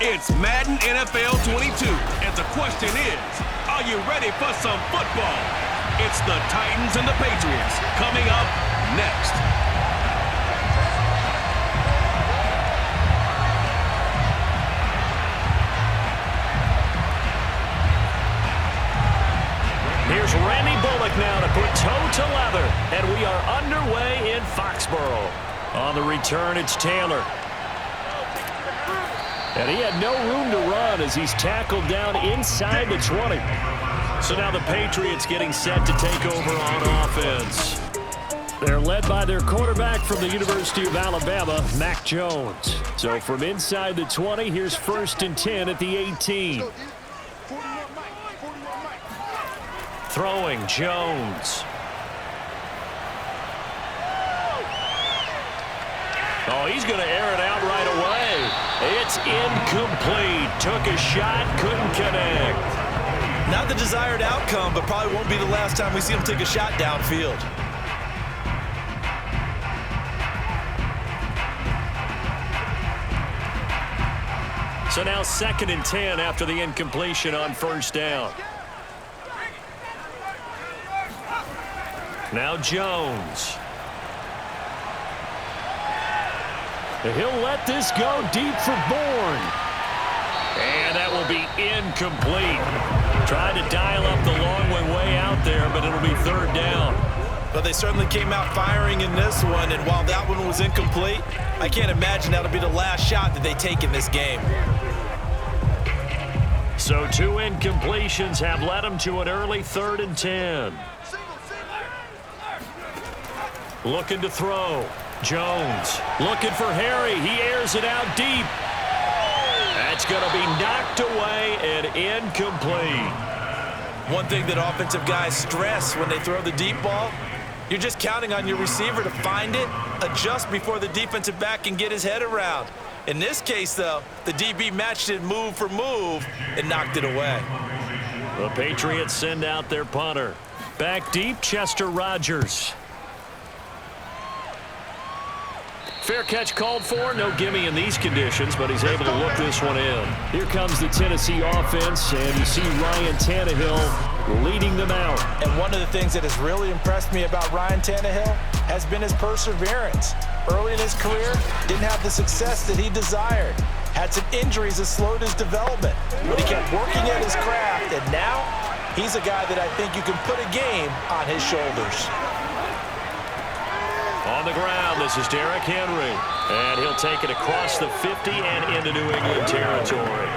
It's Madden NFL 22, and the question is, are you ready for some football? It's the Titans and the Patriots coming up next. Here's Randy Bullock now to put toe to leather, and we are underway in Foxborough. On the return, it's Taylor. And he had no room to run as he's tackled down inside the 20. So now the Patriots getting set to take over on offense. They're led by their quarterback from the University of Alabama, Mac Jones. So from inside the 20, here's 1st and 10 at the 18. Throwing, Jones. Oh, he's going to air it out right away. It's incomplete. Took a shot, couldn't connect. Not the desired outcome, but probably won't be the last time we see him take a shot downfield. So now 2nd and 10 after the incompletion on 1st down. Now Jones. He'll let this go deep for Bourne. And that will be incomplete. Tried to dial up the long way out there, but it'll be 3rd down. But they certainly came out firing in this one, and while that one was incomplete, I can't imagine that'll be the last shot that they take in this game. So 2 incompletions have led them to an early 3rd and 10. Looking to throw. Jones looking for Harry. He airs it out deep. That's going to be knocked away and incomplete. One thing that offensive guys stress when they throw the deep ball, you're just counting on your receiver to find it, adjust before the defensive back can get his head around. In this case, though, the DB matched it move for move and knocked it away. The Patriots send out their punter. Back deep, Chester Rogers. Fair catch called for. No gimme in these conditions, but he's able to look this one in. Here comes the Tennessee offense, and you see Ryan Tannehill leading them out. And one of the things that has really impressed me about Ryan Tannehill has been his perseverance. Early in his career, didn't have the success that he desired. Had some injuries that slowed his development. But he kept working at his craft, and now he's a guy that I think you can put a game on his shoulders. On the ground, this is Derrick Henry. And he'll take it across the 50 and into New England territory.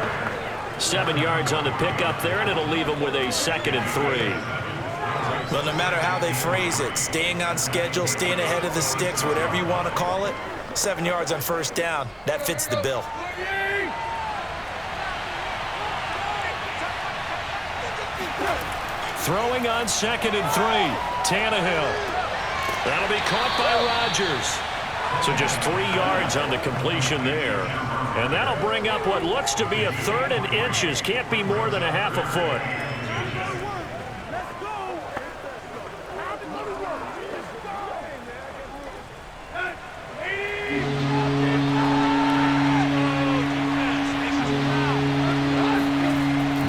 7 yards on the pickup there, and it'll leave him with a 2nd and 3. Well, no matter how they phrase it, staying on schedule, staying ahead of the sticks, whatever you want to call it, 7 yards on 1st down, that fits the bill. Throwing on 2nd and 3. Tannehill. That'll be caught by Rodgers. So just 3 yards on the completion there. And that'll bring up what looks to be a 3rd and inches. Can't be more than a half a foot.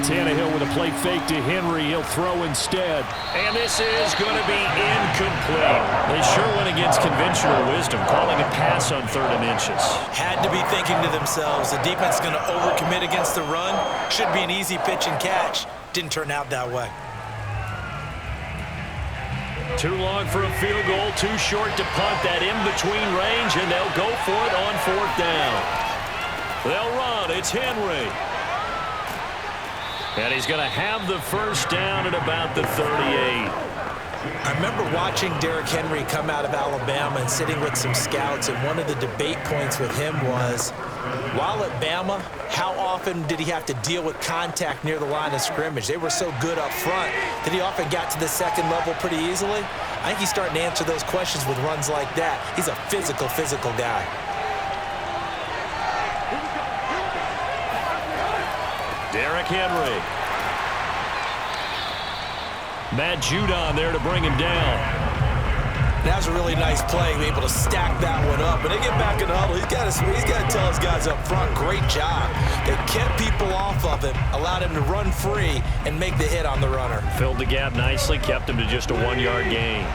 Tannehill with a play fake to Henry. He'll throw instead. And this is going to be incomplete. They sure went against conventional wisdom, calling a pass on 3rd and inches. Had to be thinking to themselves, the defense is going to overcommit against the run. Should be an easy pitch and catch. Didn't turn out that way. Too long for a field goal, too short to punt. That in-between range, and they'll go for it on 4th down. They'll run. It's Henry. And he's going to have the 1st down at about the 38. I remember watching Derrick Henry come out of Alabama and sitting with some scouts, and one of the debate points with him was, while at Bama, how often did he have to deal with contact near the line of scrimmage? They were so good up front that he often got to the 2nd level pretty easily. I think he's starting to answer those questions with runs like that. He's a physical guy. Derrick Henry. Matt Judon there to bring him down. That was a really nice play, able to stack that one up. When they get back in the huddle, he's got to tell his guys up front, great job. They kept people off of him, allowed him to run free and make the hit on the runner. Filled the gap nicely, kept him to just a 1-yard gain.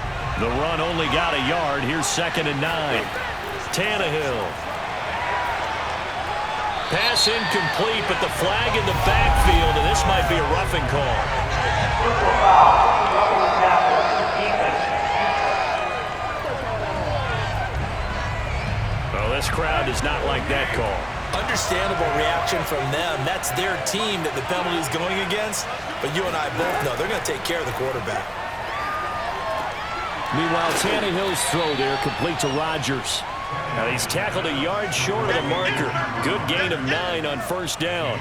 The run only got a yard. Here's 2nd and 9. Tannehill. Pass incomplete, but the flag in the backfield, and this might be a roughing call. Well, this crowd does not like that call. Understandable reaction from them. That's their team that the penalty is going against. But you and I both know they're going to take care of the quarterback. Meanwhile, Tannehill's throw there complete to Rodgers. Now he's tackled a yard short of the marker. Good gain of 9 on 1st down.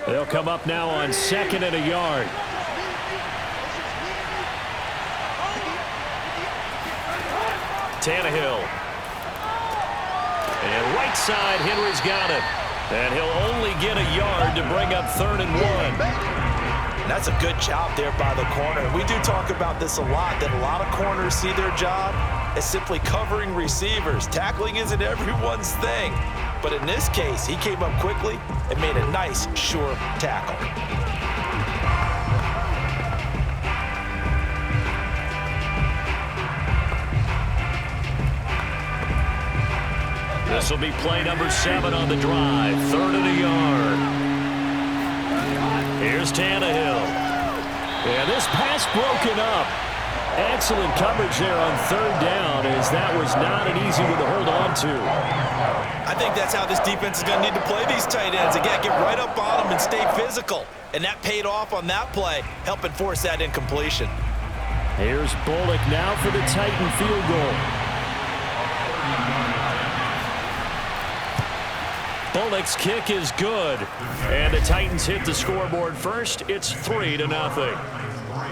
They'll come up now on 2nd and a yard. Tannehill. And right side, Henry's got it. And he'll only get a yard to bring up 3rd and 1. That's a good job there by the corner. We do talk about this a lot, that a lot of corners see their job as simply covering receivers. Tackling isn't everyone's thing. But in this case, he came up quickly and made a nice, sure tackle. This will be play number 7 on the drive. 3rd and a yard. Here's Tannehill. And this pass broken up. Excellent coverage there on 3rd down, as that was not an easy one to hold on to. I think that's how this defense is going to need to play these tight ends. Again, get right up on them and stay physical. And that paid off on that play, helping force that incompletion. Here's Bullock now for the Titan field goal. Bullock's kick is good. And the Titans hit the scoreboard first. It's 3-0.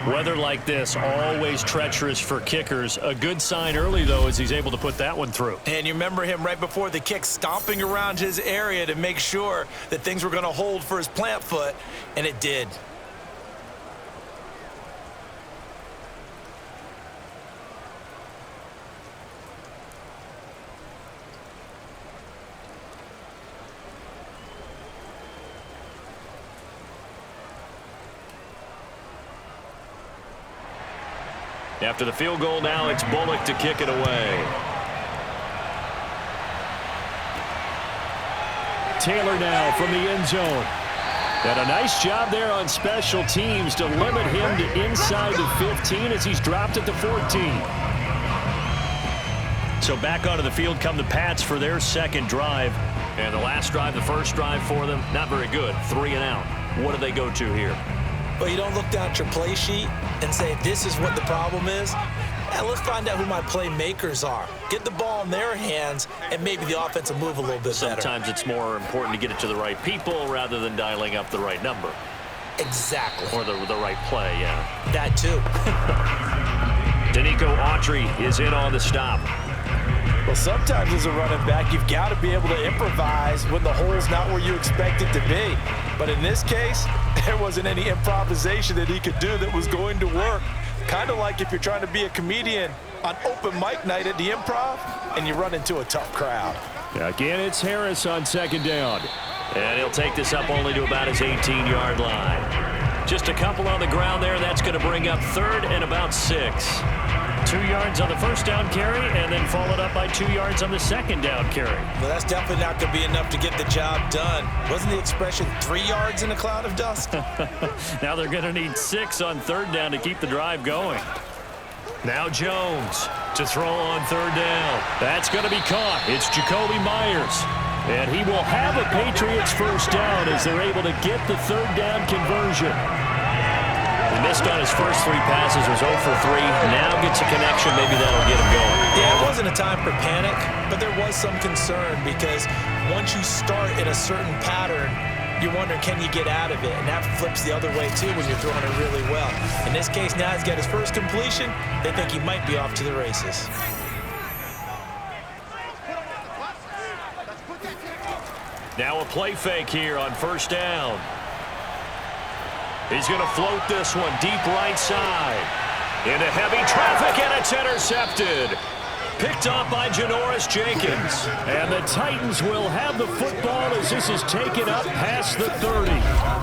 Weather like this, always treacherous for kickers. A good sign early, though, as he's able to put that one through. And you remember him right before the kick stomping around his area to make sure that things were going to hold for his plant foot, and it did. After the field goal now, it's Bullock to kick it away. Taylor now from the end zone. And a nice job there on special teams to limit him to inside the 15 as he's dropped at the 14. So back onto the field come the Pats for their 2nd drive. And the last drive, the first drive for them, not very good. 3 and out. What do they go to here? Well, you don't look down at your play sheet and say, this is what the problem is. Let's find out who my playmakers are. Get the ball in their hands, and maybe the offense will move a little bit better. Sometimes it's more important to get it to the right people rather than dialing up the right number. Exactly. Or the right play, yeah. That too. Danico Autry is in on the stop. Well, sometimes as a running back, you've got to be able to improvise when the hole's not where you expect it to be. But in this case, there wasn't any improvisation that he could do that was going to work. Kind of like if you're trying to be a comedian on open mic night at the Improv and you run into a tough crowd. Again, it's Harris on 2nd down. And he'll take this up only to about his 18-yard line. Just a couple on the ground there. That's going to bring up 3rd and about 6. 2 yards on the first down carry, and then followed up by 2 yards on the 2nd down carry. Well, that's definitely not going to be enough to get the job done. Wasn't the expression 3 yards in a cloud of dust? Now they're going to need 6 on 3rd down to keep the drive going. Now Jones to throw on 3rd down. That's going to be caught. It's Jacoby Myers. And he will have a Patriots first down as they're able to get the 3rd down conversion. Missed on his first 3 passes, was 0 for 3. Now gets a connection. Maybe that'll get him going. Yeah, it wasn't a time for panic, but there was some concern because once you start in a certain pattern, you're wondering, can you get out of it? And that flips the other way, too, when you're throwing it really well. In this case, now he's got his first completion. They think he might be off to the races. Now a play fake here on first down. He's going to float this one deep right side. Into heavy traffic, and it's intercepted. Picked off by Janoris Jenkins. And the Titans will have the football as this is taken up past the 30.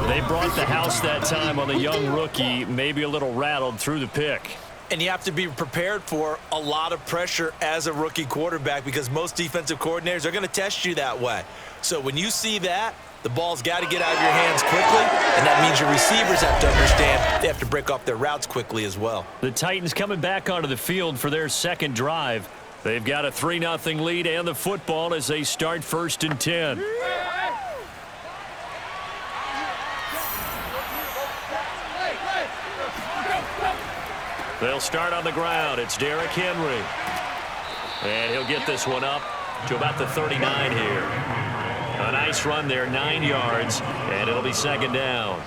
They brought the house that time on the young rookie, maybe a little rattled through the pick. And you have to be prepared for a lot of pressure as a rookie quarterback because most defensive coordinators are going to test you that way. So when you see that, the ball's got to get out of your hands quickly, and that means your receivers have to understand they have to break off their routes quickly as well. The Titans coming back onto the field for their second drive. They've got a 3-0 lead and the football as they start 1st and 10. They'll start on the ground. It's Derrick Henry. And he'll get this one up to about the 39 here. A nice run there, 9 yards, and it'll be 2nd down.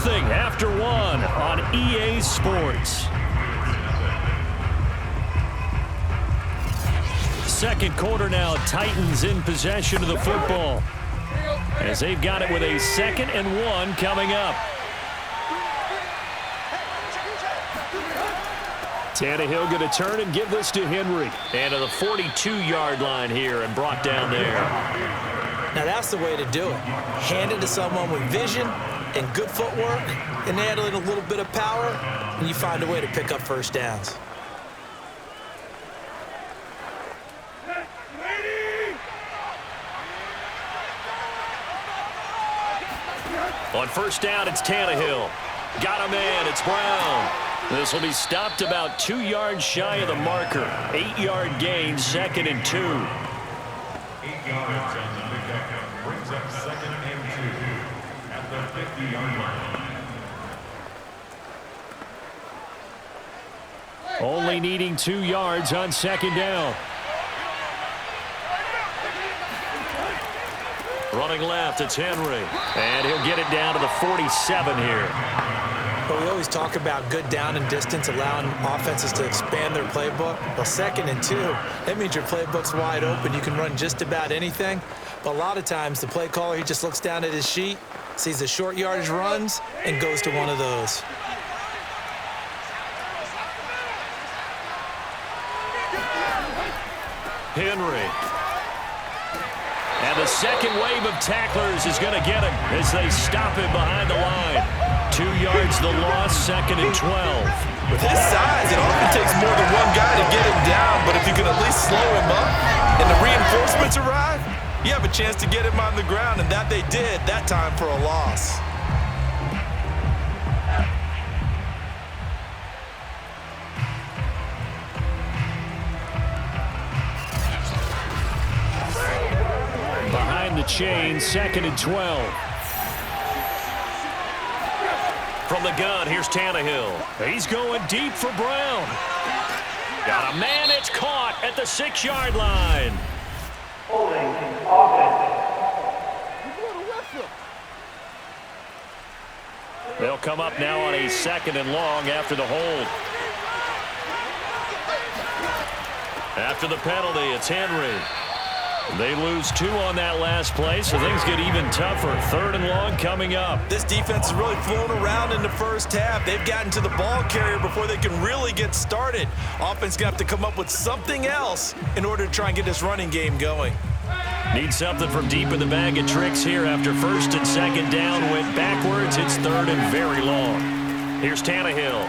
After 1 on EA Sports. Second quarter now, Titans in possession of the football as they've got it with a 2nd and 1 coming up. Tannehill going to turn and give this to Henry. And to the 42-yard line here and brought down there. Now that's the way to do it. Hand it to someone with vision and good footwork, and add in a little bit of power, and you find a way to pick up first downs. On first down, it's Tannehill. Got a man, it's Brown. This will be stopped about 2 yards shy of the marker. 8-yard gain, 2nd and 2. 8 yards on the pickup brings up 2nd and 2 at the 50-yard line. Only needing 2 yards on 2nd down. Running left, it's Henry. And he'll get it down to the 47 here. But we always talk about good down and distance, allowing offenses to expand their playbook. Well, 2nd and 2, that means your playbook's wide open. You can run just about anything. But a lot of times, the play caller, he just looks down at his sheet, sees the short yardage runs, and goes to one of those. Henry. And the second wave of tacklers is going to get him as they stop him behind the line. 2 yards the loss, 2nd and 12. With his size, it often takes more than one guy to get him down, but if you can at least slow him up and the reinforcements arrive, you have a chance to get him on the ground, and that they did that time for a loss. Behind the chain, 2nd and 12. From the gun, here's Tannehill. He's going deep for Brown. Got a man, it's caught at the 6-yard line. Holding offense. They'll come up now on a 2nd and long after the hold. After the penalty, it's Henry. They lose 2 on that last play, so things get even tougher. 3rd and long coming up. This defense has really flown around in the first half. They've gotten to the ball carrier before they can really get started. Offense going to have to come up with something else in order to try and get this running game going. Need something from deep in the bag of tricks here after 1st and 2nd down. Went backwards. It's 3rd and very long. Here's Tannehill.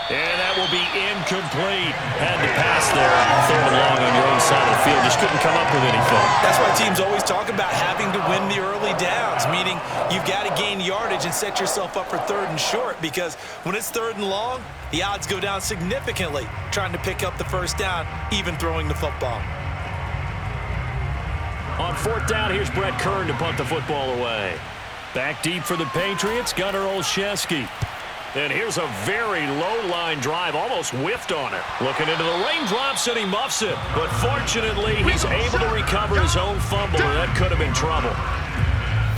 And that will be incomplete. Had to pass there. Third and long on your own side of the field. Just couldn't come up with anything. That's why teams always talk about having to win the early downs, meaning you've got to gain yardage and set yourself up for third and short, because when it's third and long, the odds go down significantly trying to pick up the first down, even throwing the football. On fourth down, here's Brett Kern to punt the football away. Back deep for the Patriots, Gunnar Olszewski. And here's a very low-line drive, almost whiffed on it. Looking into the raindrops, and he muffs it. But fortunately, he's able to recover his own fumble, and that could have been trouble.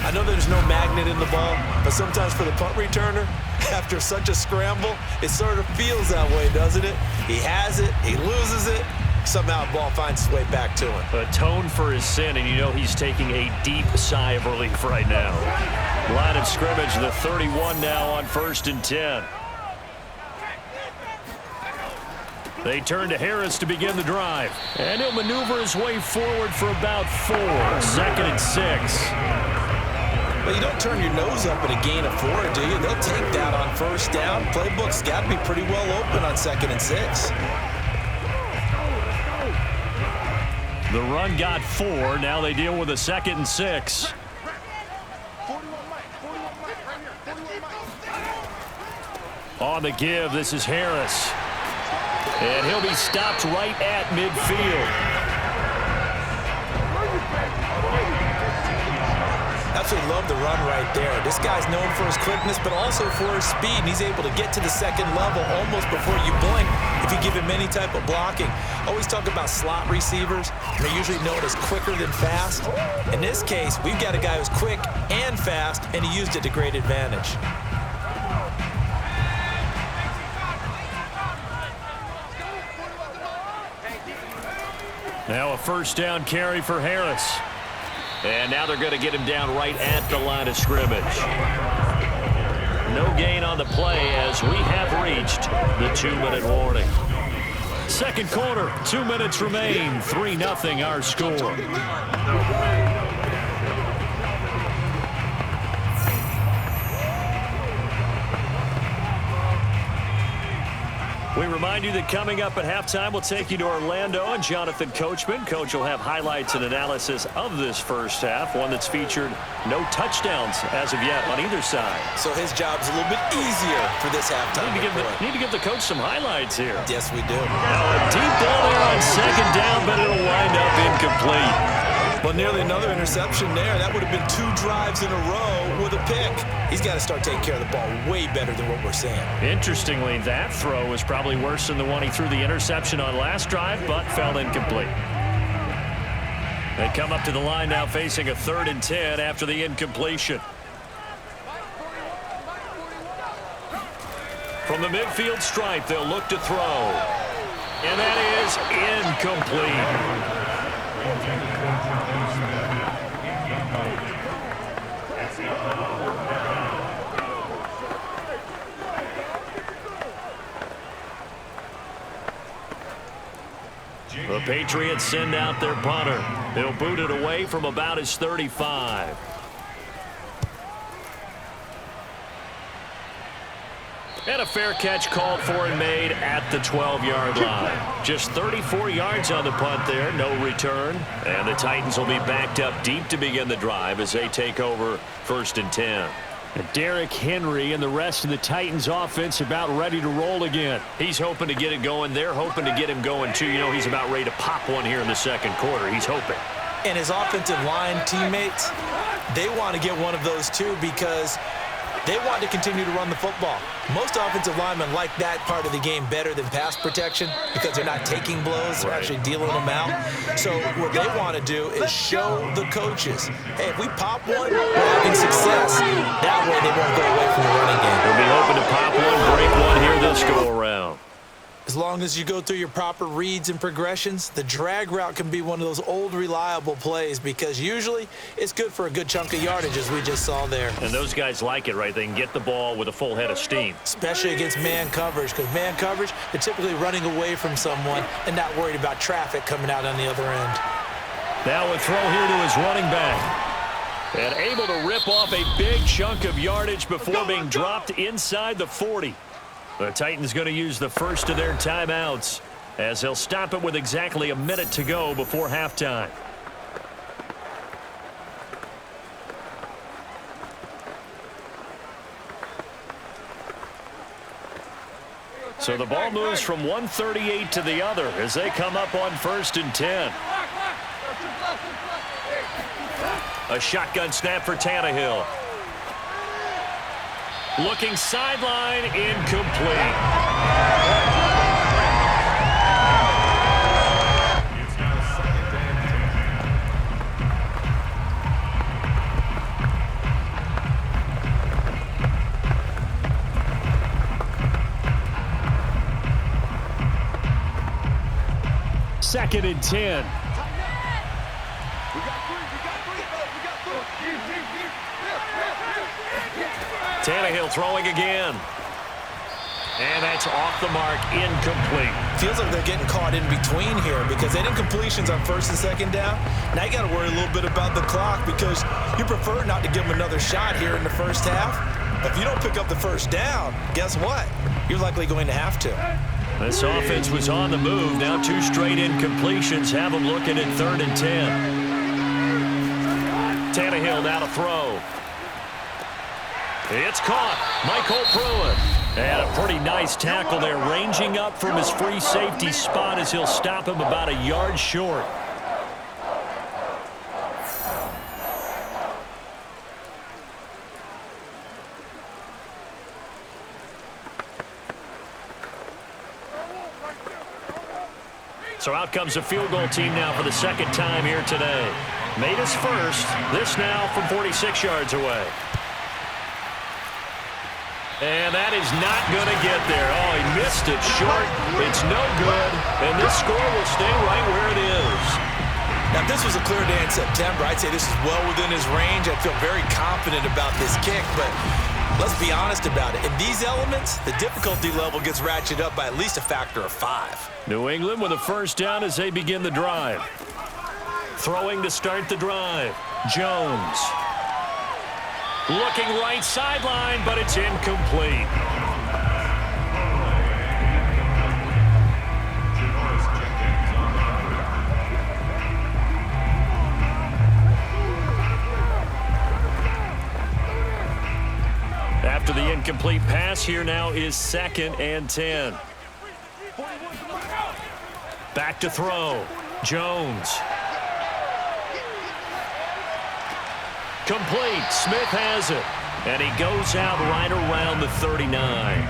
I know there's no magnet in the ball, but sometimes for the punt returner, after such a scramble, it sort of feels that way, doesn't it? He has it, he loses it, somehow the ball finds its way back to him. Atone for his sin, and you know he's taking a deep sigh of relief right now. Line of scrimmage, the 31 now on 1st and 10. They turn to Harris to begin the drive. And he'll maneuver his way forward for about 4. 2nd and 6. Well, you don't turn your nose up at a gain of 4, do you? They'll take that on first down. Playbook's got to be pretty well open on 2nd and 6. The run got 4. Now they deal with a 2nd and 6. On the give, this is Harris. And he'll be stopped right at midfield. Absolutely love the run right there. This guy's known for his quickness, but also for his speed. And he's able to get to the second level almost before you blink if you give him any type of blocking. Always talk about slot receivers. They're usually known as quicker than fast. In this case, we've got a guy who's quick and fast, and he used it to great advantage. Now a first down carry for Harris. And now they're going to get him down right at the line of scrimmage. No gain on the play as we have reached the 2-minute warning. Second quarter, 2 minutes remain. 3-0 our score. We remind you that coming up at halftime, we'll take you to Orlando and Jonathan Coachman. Coach will have highlights and analysis of this first half, one that's featured no touchdowns as of yet on either side. So his job's a little bit easier for this halftime. Need to give the coach some highlights here. Yes, we do. Now a deep ball there on second down, but it'll wind up incomplete. Well, nearly another interception there. That would have been 2 drives in a row with a pick. He's got to start taking care of the ball way better than what we're seeing. Interestingly, that throw was probably worse than the one he threw the interception on last drive, but fell incomplete. They come up to the line now facing a 3rd and 10 after the incompletion. From the midfield stripe, they'll look to throw. And that is incomplete. The Patriots send out their punter. They'll boot it away from about his 35. And a fair catch called for and made at the 12-yard line. Just 34 yards on the punt there, no return. And the Titans will be backed up deep to begin the drive as they take over 1st and 10. Derrick Henry and the rest of the Titans offense about ready to roll again. He's hoping to get it going. They're hoping to get him going too. You know, he's about ready to pop one here in the second quarter. He's hoping. And his offensive line teammates, they want to get one of those too because they want to continue to run the football. Most offensive linemen like that part of the game better than pass protection because they're not taking blows, they're actually dealing them out. So what they want to do is show the coaches, hey, if we pop one, we're having success. That way they won't go away from the running game. We'll be hoping to pop one, break one here this go-around. As long as you go through your proper reads and progressions, the drag route can be one of those old reliable plays because usually it's good for a good chunk of yardage as we just saw there. And those guys like it, right? They can get the ball with a full head of steam. Especially against man coverage because man coverage, they're typically running away from someone and not worried about traffic coming out on the other end. Now a throw here to his running back. And able to rip off a big chunk of yardage before being dropped inside the 40. The Titans going to use the first of their timeouts as they'll stop it with exactly a minute to go before halftime. So the ball moves from 138 to the other as they come up on 1st and 10. A shotgun snap for Tannehill. Looking sideline, incomplete. It's now 2nd and 10. 2nd and 10. Tannehill throwing again. And that's off the mark, incomplete. Feels like they're getting caught in between here because they didn't completions on 1st and 2nd down. Now you got to worry a little bit about the clock because you prefer not to give them another shot here in the first half. If you don't pick up the first down, guess what? You're likely going to have to. This offense was on the move. Now 2 straight incompletions have them looking at 3rd and 10. Tannehill now to throw. It's caught. Michael Pruitt. And a pretty nice tackle there, ranging up from his free safety spot as he'll stop him about a yard short. So out comes the field goal team now for the 2nd time here today. Made his first. This now from 46 yards away. And that is not going to get there. Oh, he missed it short. It's no good. And this score will stay right where it is. Now, if this was a clear day in September, I'd say this is well within his range. I feel very confident about this kick, but let's be honest about it. In these elements, the difficulty level gets ratcheted up by at least a factor of 5. New England with a first down as they begin the drive. Throwing to start the drive. Jones. Looking right sideline, but it's incomplete. After the incomplete pass, here now is 2nd and 10. Back to throw. Jones. Complete. Smith has it. And he goes out right around the 39.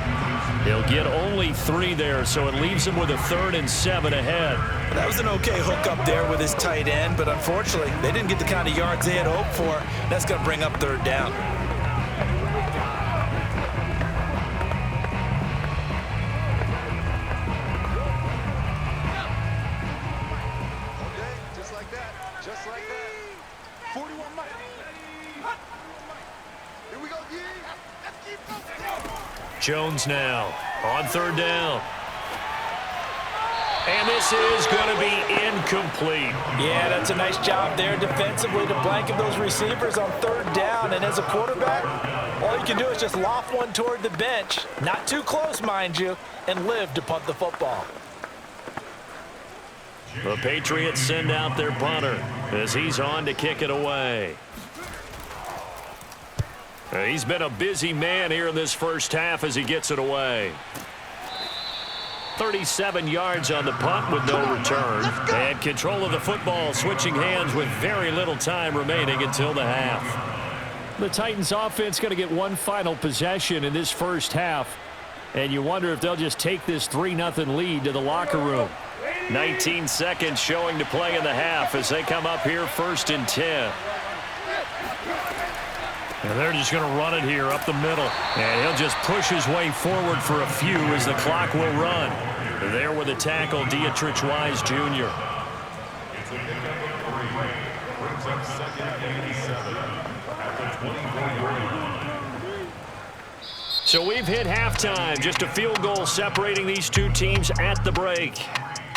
He'll get only 3 there, so it leaves him with a 3rd and 7 ahead. That was an okay hook up there with his tight end, but unfortunately, they didn't get the kind of yards they had hoped for. That's going to bring up 3rd down. Jones now on 3rd down. And this is going to be incomplete. Yeah, that's a nice job there defensively to blanket those receivers on 3rd down. And as a quarterback, all you can do is just loft one toward the bench, not too close, mind you, and live to punt the football. The Patriots send out their punter as he's on to kick it away. He's been a busy man here in this first half as he gets it away. 37 yards on the punt with no return. And control of the football switching hands with very little time remaining until the half. The Titans offense going to get one final possession in this first half. And you wonder if they'll just take this 3-0 lead to the locker room. 19 seconds showing to play in the half as they come up here 1st and 10. And they're just going to run it here up the middle. And he'll just push his way forward for a few as the clock will run. There with the tackle, Dietrich Wise Jr. It's a pickup of 3. Brings up 2nd and 7 at the 24-yard line. So we've hit halftime. Just a field goal separating these two teams at the break.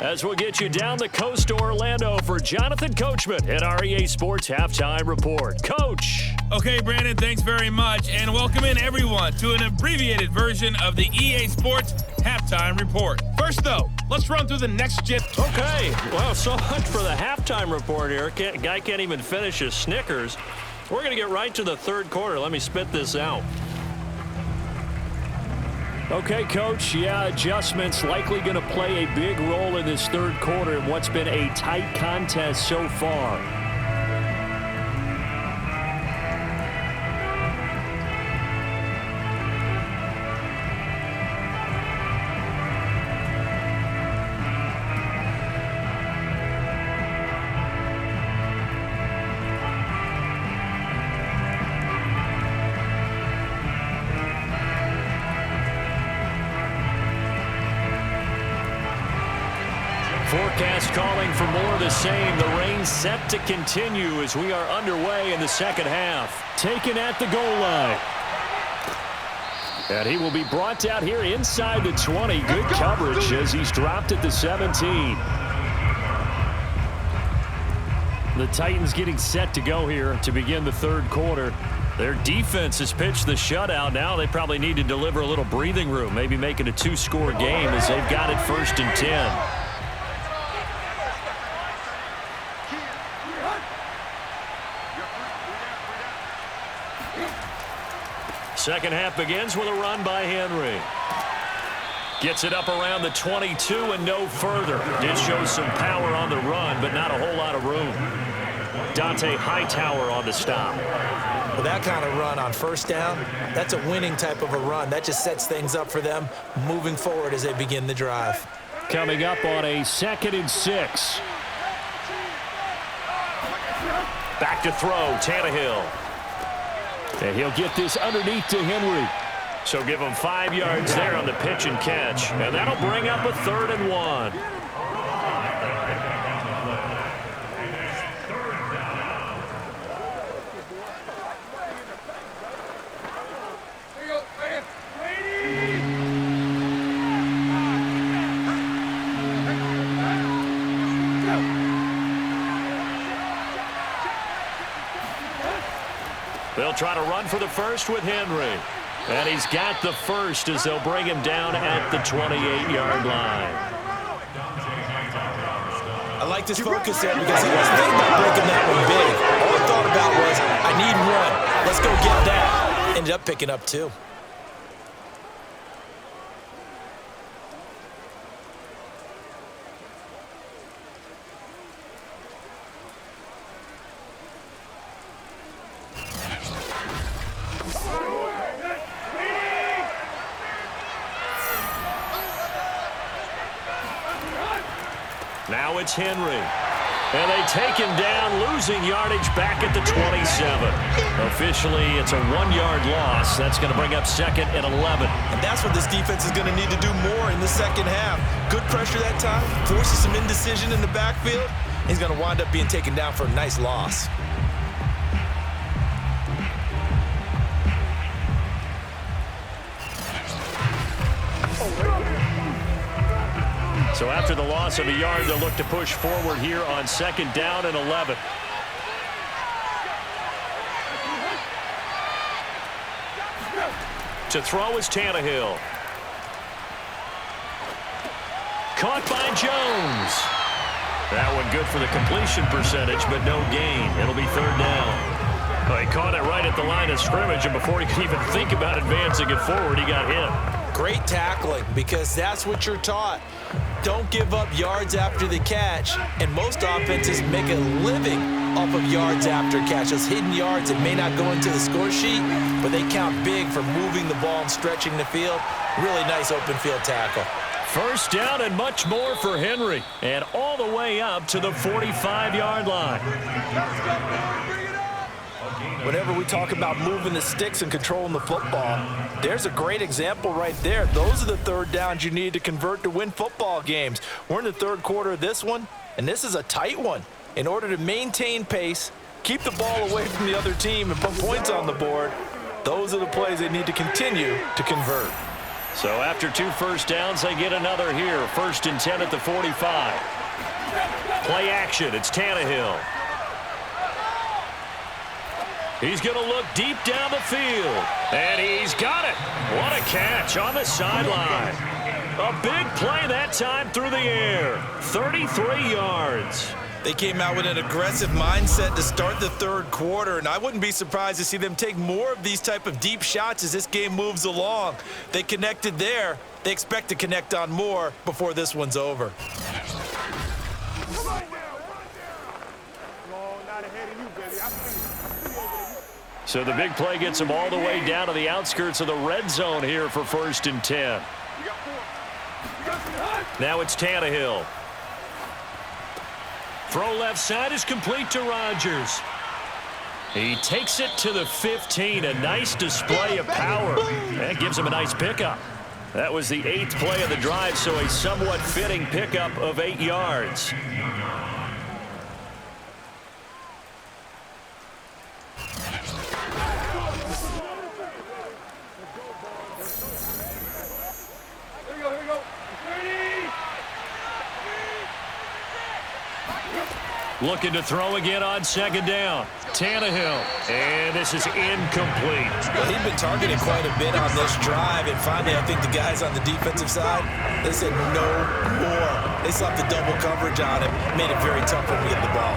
as we'll get you down the coast to Orlando for Jonathan Coachman at our EA Sports Halftime Report. Coach. Okay, Brandon, thanks very much, and welcome in everyone to an abbreviated version of the EA Sports Halftime Report. First, though, let's run through the next gen. Okay, well, so much for the halftime report here. Guy can't even finish his Snickers. We're going to get right to the third quarter. Let me spit this out. Okay, Coach, yeah, adjustments likely going to play a big role in this third quarter in what's been a tight contest so far. Forecast calling for more of the same. The rain set to continue as we are underway in the second half. Taken at the goal line. And he will be brought out here inside the 20. Good coverage as he's dropped at the 17. The Titans getting set to go here to begin the third quarter. Their defense has pitched the shutout. Now they probably need to deliver a little breathing room, maybe make it a two-score game as they've got it 1st and 10. Second half begins with a run by Henry. Gets it up around the 22 and no further. Did show some power on the run, but not a whole lot of room. Dante Hightower on the stop. Well, that kind of run on first down, that's a winning type of a run. That just sets things up for them moving forward as they begin the drive. Coming up on a 2nd and 6. Back to throw, Tannehill. And he'll get this underneath to Henry. So give him 5 yards there on the pitch and catch. And that'll bring up a 3rd and 1. They'll try to run for the first with Henry. And he's got the first as they'll bring him down at the 28-yard line. I like this focus there because he wasn't thinking about breaking that one big. All he thought about was, I need one. Let's go get that. Ended up picking up 2. Now it's Henry. And they take him down, losing yardage back at the 27. Officially, it's a 1-yard loss. That's going to bring up 2nd and 11. And that's what this defense is going to need to do more in the second half. Good pressure that time, forces some indecision in the backfield. He's going to wind up being taken down for a nice loss. So after the loss of a yard, they'll look to push forward here on 2nd down and 11. To throw is Tannehill. Caught by Jones. That one good for the completion percentage, but no gain. It'll be 3rd down. Well, he caught it right at the line of scrimmage, and before he could even think about advancing it forward, he got hit. Great tackling, because that's what you're taught. Don't give up yards after the catch, and most offenses make a living off of yards after catch. Those hidden yards that may not go into the score sheet, but they count big for moving the ball and stretching the field. Really nice open field tackle. 1st down and much more for Henry, and all the way up to the 45-yard line. Whenever we talk about moving the sticks and controlling the football, there's a great example right there. Those are the 3rd downs you need to convert to win football games. We're in the 3rd quarter of this one, and this is a tight one. In order to maintain pace, keep the ball away from the other team, and put points on the board, those are the plays they need to continue to convert. So after 2 first downs, they get another here. 1st and 10 at the 45. Play action. It's Tannehill. He's going to look deep down the field. And he's got it. What a catch on the sideline. A big play that time through the air. 33 yards. They came out with an aggressive mindset to start the third quarter, and I wouldn't be surprised to see them take more of these type of deep shots as this game moves along. They connected there. They expect to connect on more before this one's over. So the big play gets them all the way down to the outskirts of the red zone here for 1st and 10. Now it's Tannehill. Throw left side is complete to Rodgers. He takes it to the 15. A nice display of power. That gives him a nice pickup. That was the 8th play of the drive, so a somewhat fitting pickup of 8 yards. Looking to throw again on 2nd down. Tannehill. And this is incomplete. Well, he'd been targeted quite a bit on this drive, and finally I think the guys on the defensive side, they said no more. They slapped the double coverage on him, made it very tough for him to get the ball.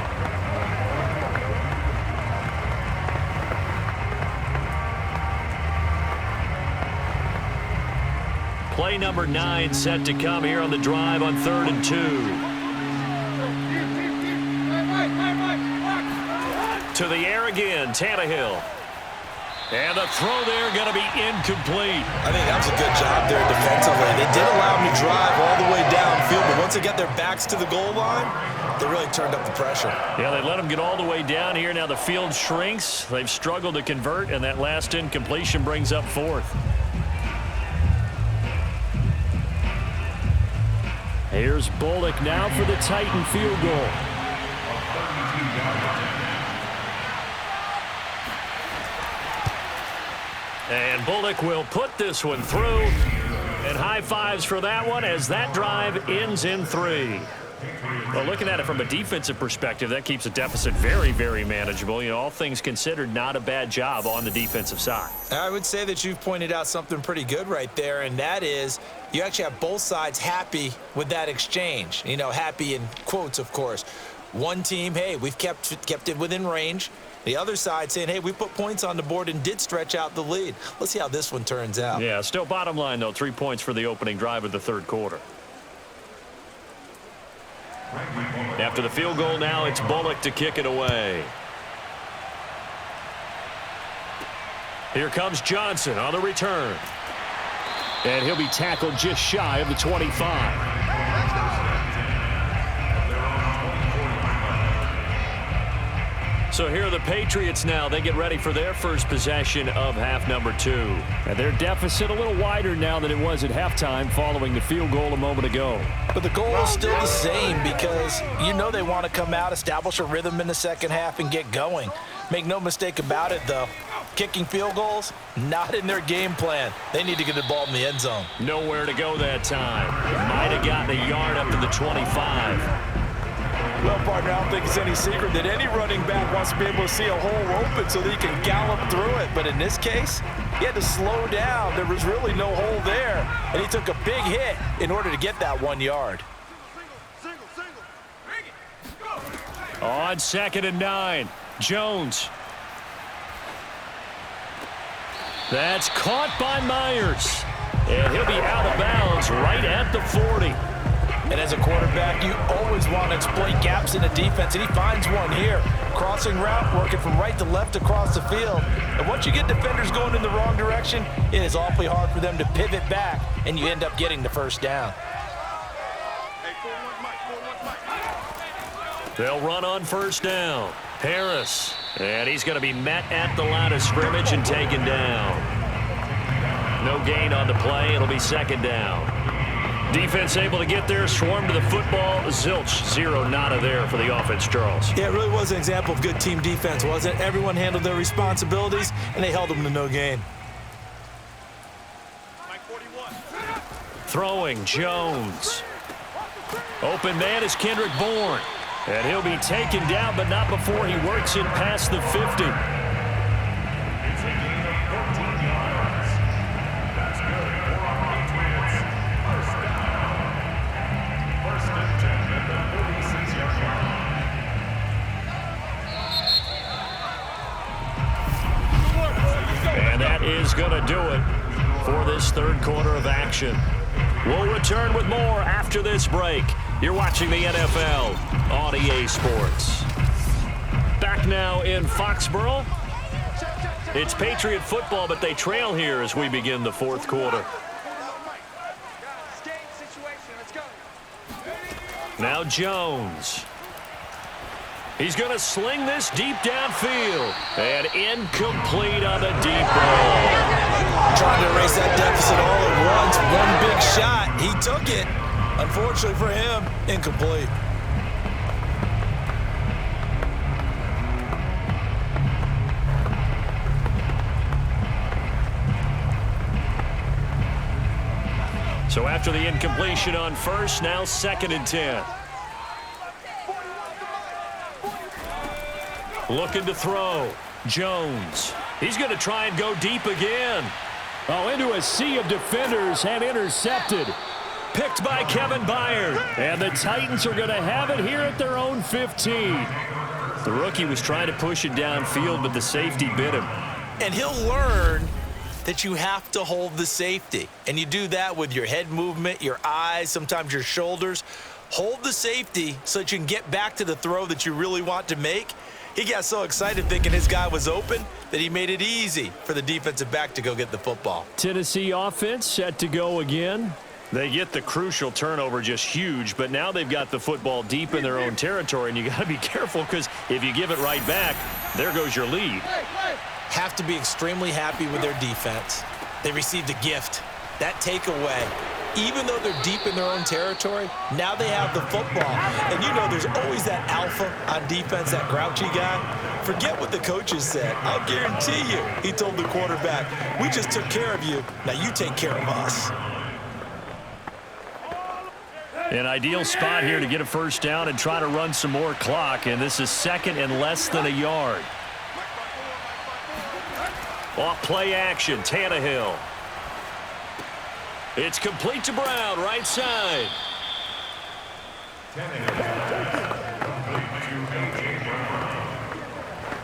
Play number 9 set to come here on the drive on 3rd and 2. To the air again, Tannehill. And the throw there going to be incomplete. I think that was a good job there defensively. They did allow him to drive all the way downfield, but once they got their backs to the goal line, they really turned up the pressure. Yeah, they let him get all the way down here. Now the field shrinks. They've struggled to convert, and that last incompletion brings up 4th. Here's Bullock now for the Titan field goal. And Bullock will put this one through. And high fives for that one as that drive ends in 3. Well, looking at it from a defensive perspective, that keeps the deficit very, very manageable. You know, all things considered, not a bad job on the defensive side. I would say that you've pointed out something pretty good right there, and that is you actually have both sides happy with that exchange. You know, happy in quotes, of course. One team, hey, we've kept it within range. The other side saying, hey, we put points on the board and did stretch out the lead. Let's see how this one turns out. Yeah, still bottom line, though, 3 points for the opening drive of the third quarter. After the field goal now, it's Bullock to kick it away. Here comes Johnson on the return. And he'll be tackled just shy of the 25. So here are the Patriots now. They get ready for their first possession of half number 2. And their deficit a little wider now than it was at halftime following the field goal a moment ago. But the goal is still the same because you know they want to come out, establish a rhythm in the second half, and get going. Make no mistake about it, though. Kicking field goals, not in their game plan. They need to get the ball in the end zone. Nowhere to go that time. Might have gotten a yard up to the 25. Well, partner, I don't think it's any secret that any running back wants to be able to see a hole open so that he can gallop through it. But in this case, he had to slow down. There was really no hole there, and he took a big hit in order to get that 1 yard. On 2nd and 9, Jones. That's caught by Myers. And he'll be out of bounds right at the 40. And as a quarterback, you always want to exploit gaps in the defense, and he finds one here. Crossing route, working from right to left across the field. And once you get defenders going in the wrong direction, it is awfully hard for them to pivot back, and you end up getting the first down. They'll run on 1st down. Harris. And he's going to be met at the line of scrimmage and taken down. No gain on the play. It'll be 2nd down. Defense able to get there, swarm to the football. Zilch, 0 nada there for the offense, Charles. Yeah, it really was an example of good team defense, wasn't it? Everyone handled their responsibilities, and they held them to no gain. Throwing, Jones. Open man is Kendrick Bourne. And he'll be taken down, but not before he works it past the 50. It's a gain of 14 yards. That's good for our Patriots. First down. First and 10 at the 46-yard line. And that is going to do it for this third quarter of action. We'll return with more after this break. You're watching the NFL on EA Sports. Back now in Foxborough. It's Patriot football, but they trail here as we begin the fourth quarter. Now Jones. He's going to sling this deep downfield. And incomplete on the deep ball. Trying to erase that deficit all at once. One big shot. He took it. Unfortunately for him, incomplete. So after the incompletion on first, now 2nd and 10. Looking to throw. Jones. He's going to try and go deep again. Oh, into a sea of defenders and intercepted. Picked by Kevin Byard. And the Titans are going to have it here at their own 15. The rookie was trying to push it downfield, but the safety bit him. And he'll learn that you have to hold the safety. And you do that with your head movement, your eyes, sometimes your shoulders. Hold the safety so that you can get back to the throw that you really want to make. He got so excited thinking his guy was open that he made it easy for the defensive back to go get the football. Tennessee offense set to go again. They get the crucial turnover, just huge, but now they've got the football deep in their own territory, and you got to be careful because if you give it right back, there goes your lead. Have to be extremely happy with their defense. They received a gift. That takeaway, even though they're deep in their own territory, now they have the football. And you know there's always that alpha on defense, that grouchy guy. Forget what the coaches said. I'll guarantee you, he told the quarterback, we just took care of you. Now you take care of us. An ideal spot here to get a first down and try to run some more clock, and this is 2nd and less than a yard. Off play action, Tannehill. It's complete to Brown, right side. Tannehill. Complete to A.J. Brown.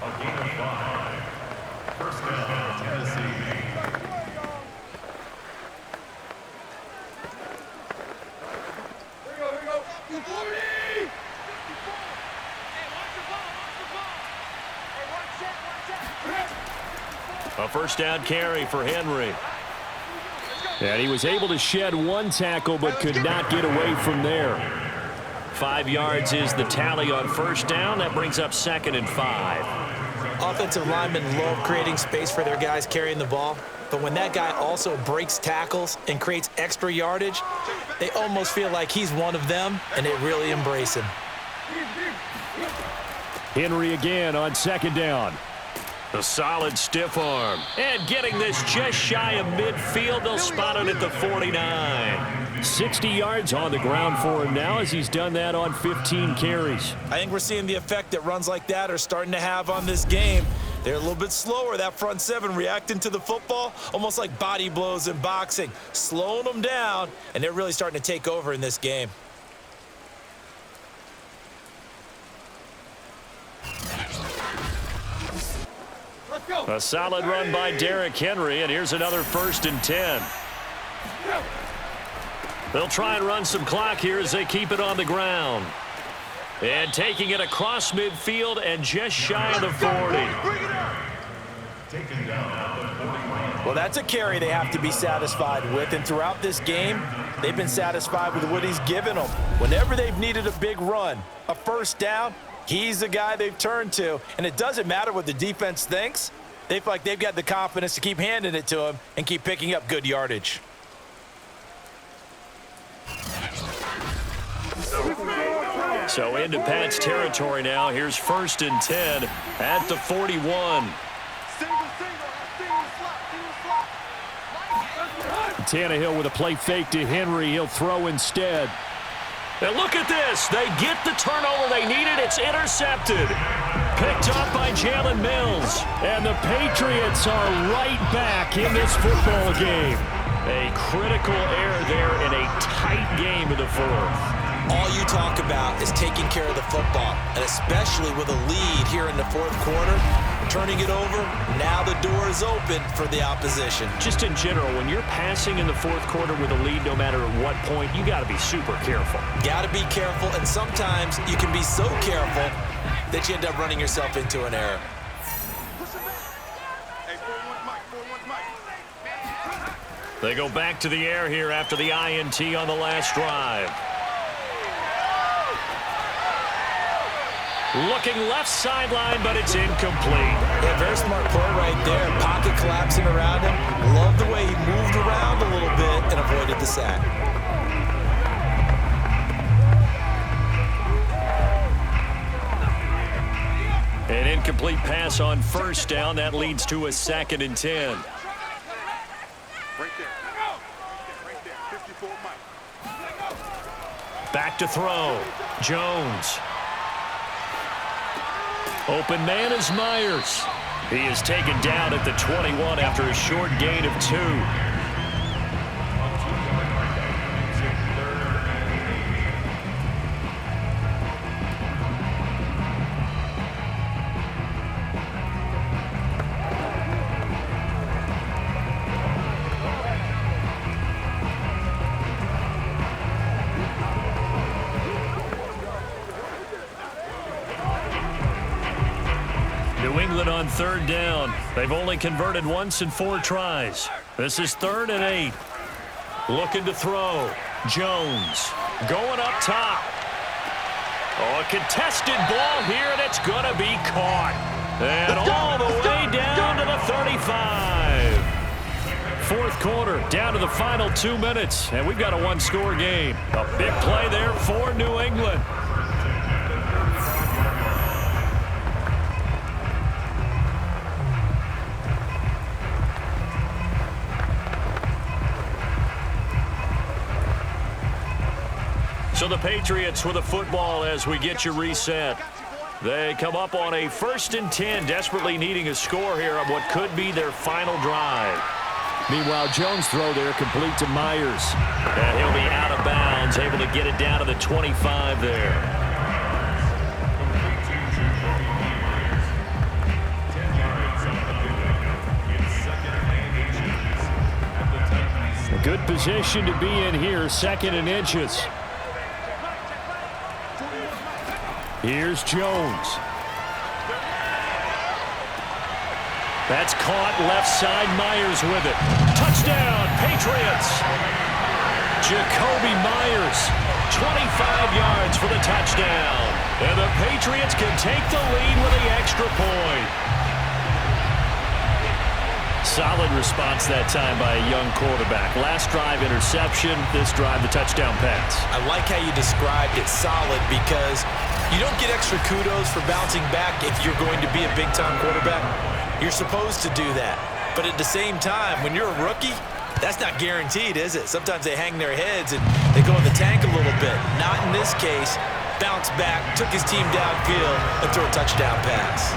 A gain of 5. First down, Tennessee. A first down carry for Henry. And he was able to shed one tackle but could not get away from there. 5 yards is the tally on first down. That brings up 2nd and 5. Offensive linemen love creating space for their guys carrying the ball. But when that guy also breaks tackles and creates extra yardage, they almost feel like he's one of them, and they really embrace him. Henry again on 2nd down. A solid stiff arm. And getting this just shy of midfield. They'll spot it at the 49. 60 yards on the ground for him now as he's done that on 15 carries. I think we're seeing the effect that runs like that are starting to have on this game. They're a little bit slower, that front seven, reacting to the football, almost like body blows in boxing, slowing them down, and they're really starting to take over in this game. A solid run by Derrick Henry, and here's another 1st and 10. They'll try and run some clock here as they keep it on the ground. And taking it across midfield and just shy of the 40. Taken down at the 41. Well, that's a carry they have to be satisfied with, and throughout this game, they've been satisfied with what he's given them. Whenever they've needed a big run, a first down, he's the guy they've turned to, and it doesn't matter what the defense thinks. They feel like they've got the confidence to keep handing it to him and keep picking up good yardage. So into Pat's territory now. Here's 1st and 10 at the 41. Tannehill with a play fake to Henry. He'll throw instead. And look at this. They get the turnover they needed. It's intercepted. Picked up by Jalen Mills. And the Patriots are right back in this football game. A critical error there in a tight game in the fourth. All you talk about is taking care of the football, and especially with a lead here in the fourth quarter, turning it over, now the door is open for the opposition. Just in general, when you're passing in the fourth quarter with a lead, no matter at what point, you got to be super careful. Got to be careful, and sometimes you can be so careful that you end up running yourself into an error. They go back to the air here after the INT on the last drive. Looking left sideline, but it's incomplete. Yeah, very smart play right there. Pocket collapsing around him. Love the way he moved around a little bit and avoided the sack. An incomplete pass on first down. That leads to a 2nd and 10. Back to throw. Jones. Open man is Myers. He is taken down at the 21 after a short gain of 2. New England on 3rd down. They've only converted once in 4 tries. This is 3rd and 8. Looking to throw. Jones going up top. Oh, a contested ball here, and it's going to be caught. And all the way down to the 35. Fourth quarter, down to the final 2 minutes, and we've got a 1-score game. A big play there for New England. So the Patriots with a football as we get you reset. They come up on a 1st and 10, desperately needing a score here on what could be their final drive. Meanwhile, Jones' throw there complete to Myers. And he'll be out of bounds, able to get it down to the 25 there. A good position to be in here, 2nd and inches. Here's Jones. That's caught left side. Myers with it. Touchdown, Patriots. Jacoby Myers, 25 yards for the touchdown. And the Patriots can take the lead with the extra point. Solid response that time by a young quarterback. Last drive interception, this drive the touchdown pass. I like how you described it, solid, because you don't get extra kudos for bouncing back if you're going to be a big-time quarterback. You're supposed to do that. But at the same time, when you're a rookie, that's not guaranteed, is it? Sometimes they hang their heads and they go in the tank a little bit. Not in this case. Bounced back, took his team downfield, and threw a touchdown pass.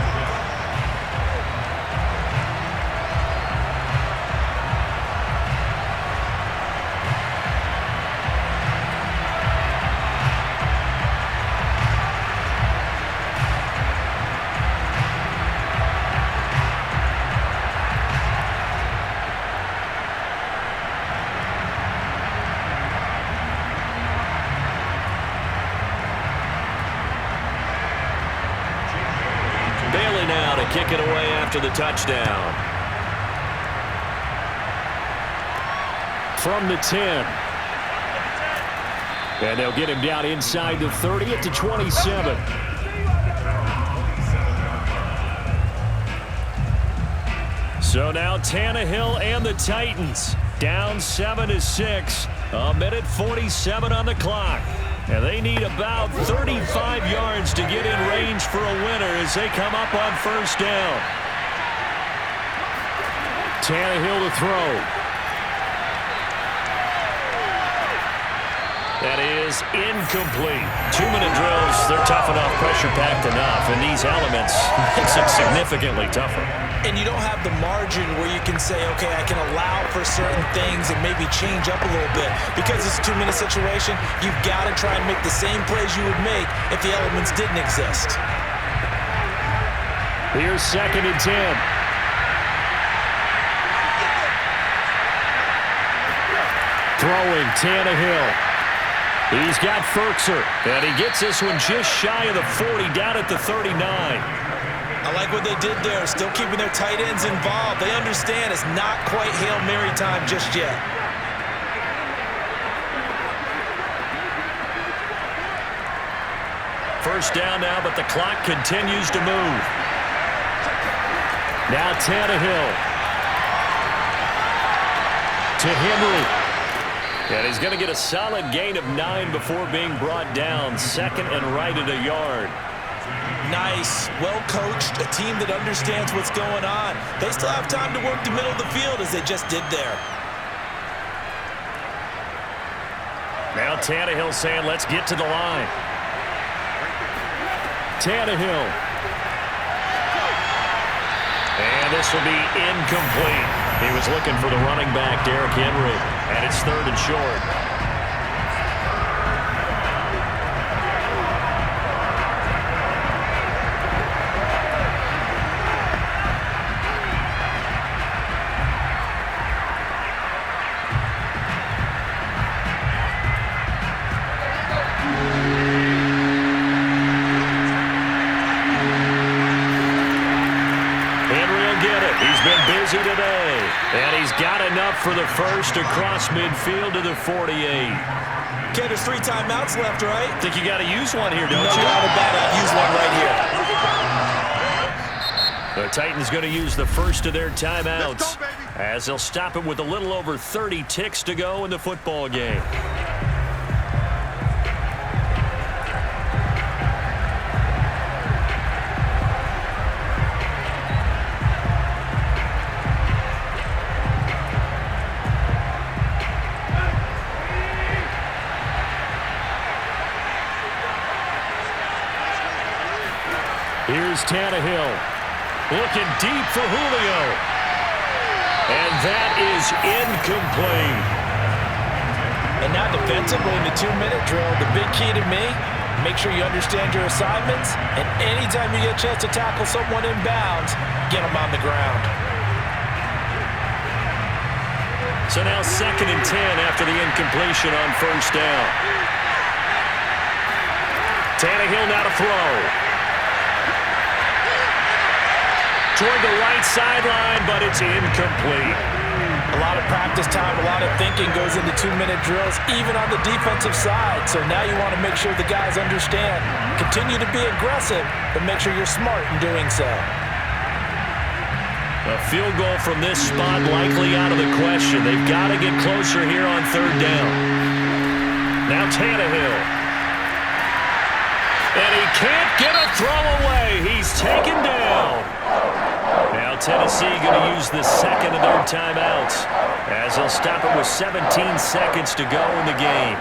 Kick it away after the touchdown. From the 10. And they'll get him down inside the 30 at the 27. So now Tannehill and the Titans down 7-6. A minute 47 on the clock. And they need about 35 yards to get in range for a winner as they come up on 1st down. Tannehill to throw. That is incomplete. 2-minute drills, they're tough enough, pressure-packed enough, and these elements makes it significantly tougher. And you don't have the margin where you can say, okay, I can allow for certain things and maybe change up a little bit. Because it's a 2-minute situation, you've got to try and make the same plays you would make if the elements didn't exist. Here's 2nd and 10. Throwing, Tannehill. He's got Ferkser, and he gets this one just shy of the 40, down at the 39. I like what they did there, still keeping their tight ends involved. They understand it's not quite Hail Mary time just yet. First down now, but the clock continues to move. Now Tannehill. To Henry. And he's going to get a solid gain of 9 before being brought down. 2nd and right at a yard. Nice. Well coached. A team that understands what's going on. They still have time to work the middle of the field as they just did there. Now Tannehill saying, let's get to the line. Tannehill. And this will be incomplete. He was looking for the running back, Derrick Henry, and it's 3rd and short. Today, and he's got enough for the first across midfield to the 48. Okay, there's 3 timeouts left, right? Think you got to use one here, don't you? No doubt about it. Use one right here. The Titans going to use the first of their timeouts as they'll stop it with a little over 30 ticks to go in the football game. Here's Tannehill, looking deep for Julio. And that is incomplete. And now defensively in the 2-minute drill, the big key to me, make sure you understand your assignments, and anytime you get a chance to tackle someone in bounds, get them on the ground. So now 2nd and 10 after the incompletion on first down. Tannehill now to throw. Toward the right sideline, but it's incomplete. A lot of practice time, a lot of thinking goes into 2-minute drills, even on the defensive side. So now you want to make sure the guys understand. Continue to be aggressive, but make sure you're smart in doing so. A field goal from this spot likely out of the question. They've got to get closer here on 3rd down. Now Tannehill. And he can't get a throw away. He's taken down. Now Tennessee going to use the 2nd of their timeouts as they'll stop it with 17 seconds to go in the game.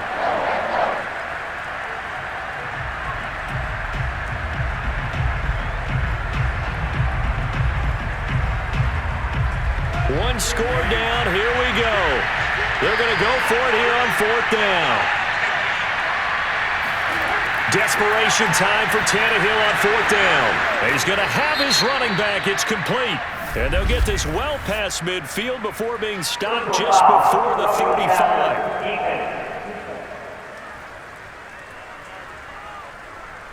One score down. Here we go. They're going to go for it here on 4th down. Desperation time for Tannehill on 4th down. And he's going to have his running back. It's complete. And they'll get this well past midfield before being stopped just before the 35.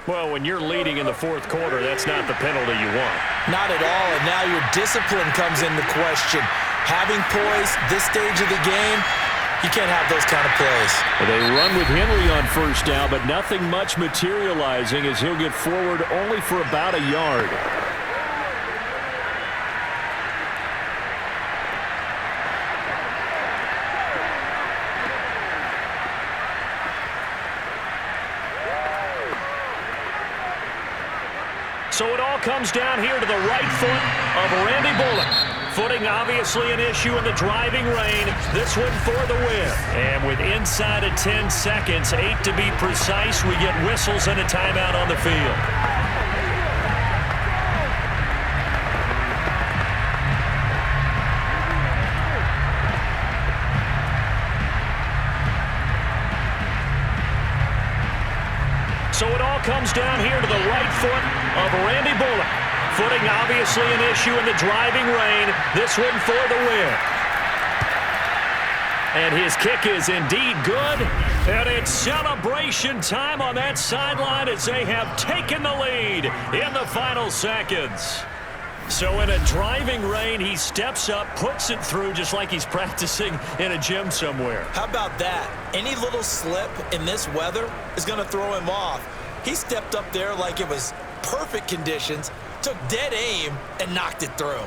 Well, when you're leading in the 4th quarter, that's not the penalty you want. Not at all, and now your discipline comes into question. Having poise this stage of the game, you can't have those kind of plays. They run with Henry on first down, but nothing much materializing as he'll get forward only for about a yard. So it all comes down here to the right foot of Randy Bullock. Footing obviously an issue in the driving rain. This one for the win. And with inside of 10 seconds, 8 to be precise, we get whistles and a timeout on the field. So it all comes down here to the right foot of Randy Bullock. Footing obviously an issue in the driving rain. This one for the win. And his kick is indeed good. And it's celebration time on that sideline as they have taken the lead in the final seconds. So in a driving rain, he steps up, puts it through just like he's practicing in a gym somewhere. How about that? Any little slip in this weather is going to throw him off. He stepped up there like it was perfect conditions, took dead aim, and knocked it through.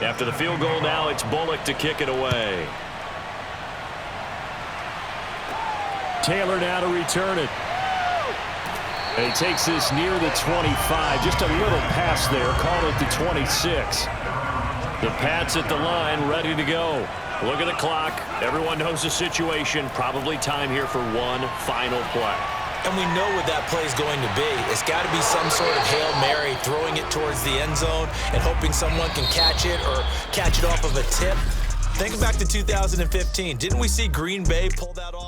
After the field goal now, it's Bullock to kick it away. Taylor now to return it. And he takes this near the 25. Just a little pass there. Call it the 26. The Pats at the line, ready to go. Look at the clock. Everyone knows the situation. Probably time here for one final play. And we know what that play is going to be. It's got to be some sort of Hail Mary, throwing it towards the end zone and hoping someone can catch it or catch it off of a tip. Think back to 2015. Didn't we see Green Bay pull that off?